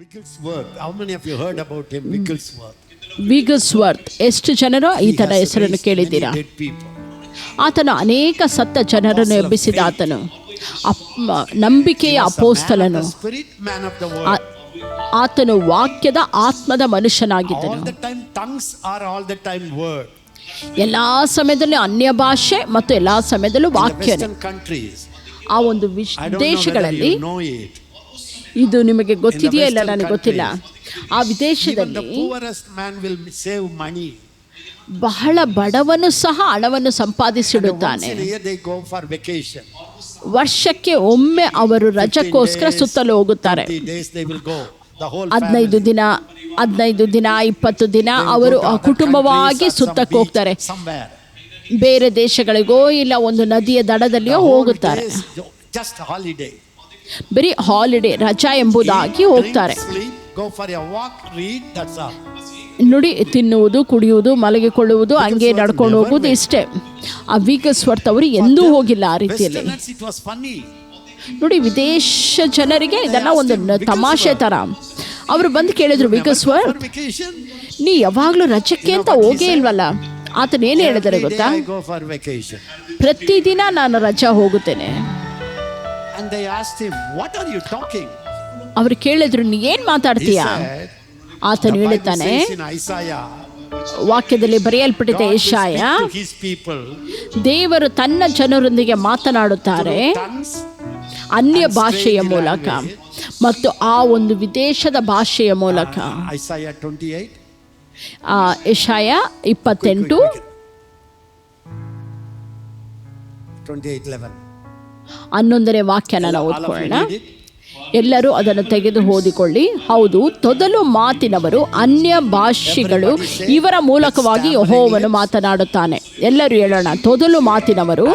Wigglesworth. How many of you heard about him? Wigglesworth. ವಿಗಸ್ವರ್ತ್. ಎಷ್ಟು ಜನರು ಈತನ ಹೆಸರನ್ನು ಕೇಳಿದ್ದೀರಾ? Dead people. ಆತನು ಅನೇಕ ಸತ್ತ ಜನರನ್ನು ಎಬ್ಬಿಸಿದ ಆತನು. ನಂಬಿಕೆಯ ಅಪೋಸ್ತಲನು. Spirit man of the word. ಆತನು ವಾಕ್ಯದ ಆತ್ಮದ ಮನುಷ್ಯನಾಗಿದ್ದನು. All the time tongues are all the time word. ಎಲ್ಲಾ ಸಮಯದಲ್ಲೂ ಅನ್ಯ ಭಾಷೆ ಮತ್ತು ಎಲ್ಲಾ ಸಮಯದಲ್ಲೂ ವಾಕ್ಯನೇ. ಆ ಒಂದು ದೇಶಗಳಲ್ಲಿ ಇದು ನಿಮಗೆ ಗೊತ್ತಿದೆಯಾ ಇಲ್ಲ ನನಗೆ ಗೊತ್ತಿಲ್ಲ. ಆ ವಿದೇಶದಲ್ಲಿ ಬಹಳ ಬಡವನು ಸಹ ಹಣವನ್ನು ಸಂಪಾದಿಸಿಡುತ್ತಾನೆ. ವರ್ಷಕ್ಕೆ ಒಮ್ಮೆ ಅವರು ರಜಕ್ಕೋಸ್ಕರ ಸುತ್ತಲು ಹೋಗುತ್ತಾರೆ. 15 ದಿನ 20 ದಿನ ಅವರು ಕುಟುಂಬವಾಗಿ ಸುತ್ತಕ್ಕೆ ಹೋಗ್ತಾರೆ. ಬೇರೆ ದೇಶಗಳಿಗೋ ಇಲ್ಲ ಒಂದು ನದಿಯ ದಡದಲ್ಲಿಯೋ ಹೋಗುತ್ತಾರೆ. ಬರೀ ಹಾಲಿಡೇ, ರಜಾ ಎಂಬುದಾಗಿ ಹೋಗ್ತಾರೆ. ನುಡಿ ತಿನ್ನುವುದು, ಕುಡಿಯುವುದು, ಮಲಗಿಕೊಳ್ಳುವುದು, ಹಂಗೆ ನಡ್ಕೊಂಡು ಹೋಗುವುದು ಇಷ್ಟೇ. ಆ ವಿಗಸ್ವರ್ತ್ ಅವರು ಎಂದೂ ಹೋಗಿಲ್ಲ ಆ ರೀತಿಯಲ್ಲಿ. ನೋಡಿ, ವಿದೇಶ ಜನರಿಗೆ ಇದೆಲ್ಲ ಒಂದು ತಮಾಷೆ ಥರ. ಅವರು ಬಂದು ಕೇಳಿದ್ರು, ವಿಗಸ್ವರ್ತ್ ನೀ ಯಾವಾಗಲೂ ರಜಕ್ಕೆ ಅಂತ ಹೋಗೇ ಇಲ್ವಲ್ಲ? ಆತನ ಏನು ಹೇಳಿದರೆ ಗೊತ್ತಾ? ಪ್ರತಿದಿನ ನಾನು ರಜಾ ಹೋಗುತ್ತೇನೆ. ಅವರು ಕೇಳಿದ್ರು, ನೀ ಏನು ಮಾತಾಡ್ತೀಯಾ? ಆತನು ಹೇಳುತ್ತಾನೆ, ವಾಕ್ಯದಲ್ಲಿ ಬರೆಯಲ್ಪಟ್ಟಿದೆ, ಯೆಶಾಯ, ದೇವರು ತನ್ನ ಜನರೊಂದಿಗೆ ಮಾತನಾಡುತ್ತಾರೆ ಅನ್ಯ ಭಾಷೆಯ ಮೂಲಕ ಮತ್ತು ಆ ಒಂದು ವಿದೇಶದ ಭಾಷೆಯ ಮೂಲಕ. ಯೆಶಾಯ 28 11ನೇ ವಾಕ್ಯನ ನಾವು ಓದ್ಕೊಳ್ಳೋಣ. ಎಲ್ಲರೂ ಅದನ್ನು ತೆಗೆದು ಓದಿಕೊಳ್ಳಿ. ಹೌದು, ತೊದಲು ಮಾತಿನವರು ಅನ್ಯ ಭಾಷೆಗಳು ಇವರ ಮೂಲಕವಾಗಿ ಯೆಹೋವನು ಮಾತನಾಡುತ್ತಾನೆ. ಎಲ್ಲರೂ ಹೇಳೋಣ, ತೊದಲು ಮಾತಿನವರು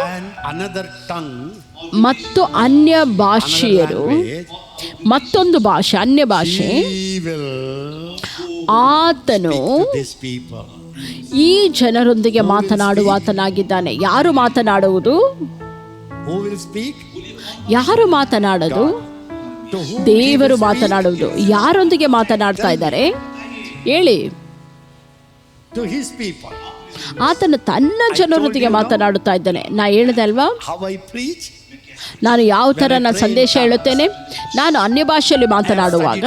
ಮತ್ತು ಅನ್ಯ ಭಾಷೆಯರು, ಮತ್ತೊಂದು ಭಾಷೆ, ಅನ್ಯ ಭಾಷೆ, ಆತನು ಈ ಜನರೊಂದಿಗೆ ಮಾತನಾಡುವಾತನಾಗಿದ್ದಾನೆ. ಯಾರು ಮಾತನಾಡುವುದು? ಯಾರು ಮಾತನಾಡೋದು? ದೇವರು ಮಾತನಾಡುವುದು. ಯಾರೊಂದಿಗೆ ಮಾತನಾಡ್ತಾ ಇದ್ದಾರೆ ಹೇಳಿ? ಆತನು ತನ್ನ ಜನರೊಂದಿಗೆ ಮಾತನಾಡುತ್ತಾ ಇದ್ದಾನೆ. ನಾ ಹೇಳಿದೆ ಅಲ್ವಾ, ನಾನು ಯಾವ ಥರ ನಾನು ಸಂದೇಶ ಹೇಳುತ್ತೇನೆ. ನಾನು ಅನ್ಯ ಭಾಷೆಯಲ್ಲಿ ಮಾತನಾಡುವಾಗ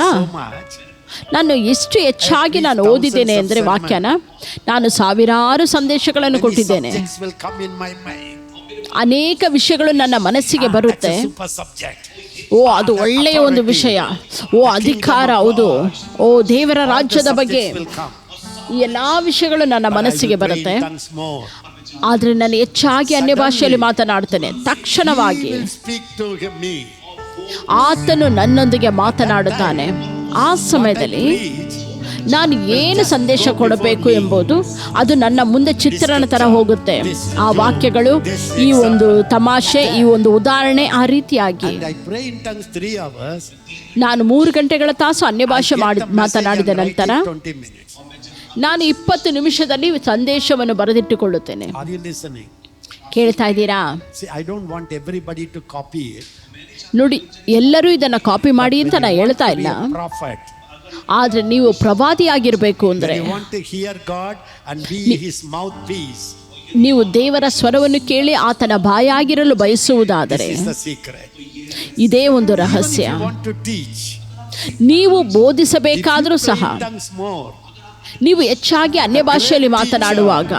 ನಾನು ಎಷ್ಟು ಹೆಚ್ಚಾಗಿ ನಾನು ಓದಿದ್ದೇನೆ ಅಂದರೆ ವಾಕ್ಯನ, ನಾನು ಸಾವಿರಾರು ಸಂದೇಶಗಳನ್ನು ಕೊಟ್ಟಿದ್ದೇನೆ. ಅನೇಕ ವಿಷಯಗಳು ನನ್ನ ಮನಸ್ಸಿಗೆ ಬರುತ್ತೆ. ಓ, ಅದು ಒಳ್ಳೆಯ ಒಂದು ವಿಷಯ. ಓ, ಅಧಿಕಾರ, ಹೌದು. ಓ, ದೇವರ ರಾಜ್ಯದ ಬಗ್ಗೆ ಈ ಎಲ್ಲ ವಿಷಯಗಳು ನನ್ನ ಮನಸ್ಸಿಗೆ ಬರುತ್ತೆ. ಆದರೆ ನಾನು ಹೆಚ್ಚಾಗಿ ಅನ್ಯ ಭಾಷೆಯಲ್ಲಿ ಮಾತನಾಡ್ತೇನೆ. ತಕ್ಷಣವಾಗಿ ಆತನು ನನ್ನೊಂದಿಗೆ ಮಾತನಾಡುತ್ತಾನೆ. ಆ ಸಮಯದಲ್ಲಿ ನಾನು ಏನು ಸಂದೇಶ ಕೊಡಬೇಕು ಎಂಬುದು ಅದು ನನ್ನ ಮುಂದೆ ಚಿತ್ರಣ ಥರ ಹೋಗುತ್ತೆ. ಆ ವಾಕ್ಯಗಳು, ಈ ಒಂದು ತಮಾಷೆ, ಈ ಒಂದು ಉದಾಹರಣೆ, ಆ ರೀತಿಯಾಗಿ ನಾನು 3 ಗಂಟೆಗಳ ತಾಸು ಅನ್ಯ ಭಾಷೆ ಮಾತನಾಡಿದ ನಂತರ ನಾನು 20 ನಿಮಿಷದಲ್ಲಿ ಸಂದೇಶವನ್ನು ಬರೆದಿಟ್ಟುಕೊಳ್ಳುತ್ತೇನೆ. ಕೇಳ್ತಾ ಇದ್ದೀರಾ? ನೋಡಿ, ಎಲ್ಲರೂ ಇದನ್ನು ಕಾಪಿ ಮಾಡಿ ಅಂತ ನಾನು ಹೇಳ್ತಾ ಇಲ್ಲ. ಆದರೆ ನೀವು ಪ್ರವಾದಿಯಾಗಿರಬೇಕು ಅಂದರೆ ನೀವು ದೇವರ ಸ್ವರವನ್ನು ಕೇಳಿ ಆತನ ಬಾಯಾಗಿರಲು ಬಯಸುವುದಾದರೆ ಇದೇ ಒಂದು ರಹಸ್ಯ. ನೀವು ಬೋಧಿಸಬೇಕಾದರೂ ಸಹ ನೀವು ಹೆಚ್ಚಾಗಿ ಅನ್ಯ ಭಾಷೆಯಲ್ಲಿ ಮಾತನಾಡುವಾಗ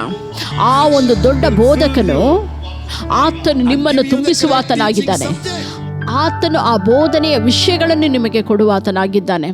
ಆ ಒಂದು ದೊಡ್ಡ ಬೋಧಕನು ಆತನು ನಿಮ್ಮನ್ನು ತುಂಬಿಸುವಾತನಾಗಿದ್ದಾನೆ. ಆತನು ಆ ಬೋಧನೆಯ ವಿಷಯಗಳನ್ನು ನಿಮಗೆ ಕೊಡುವಾತನಾಗಿದ್ದಾನೆ.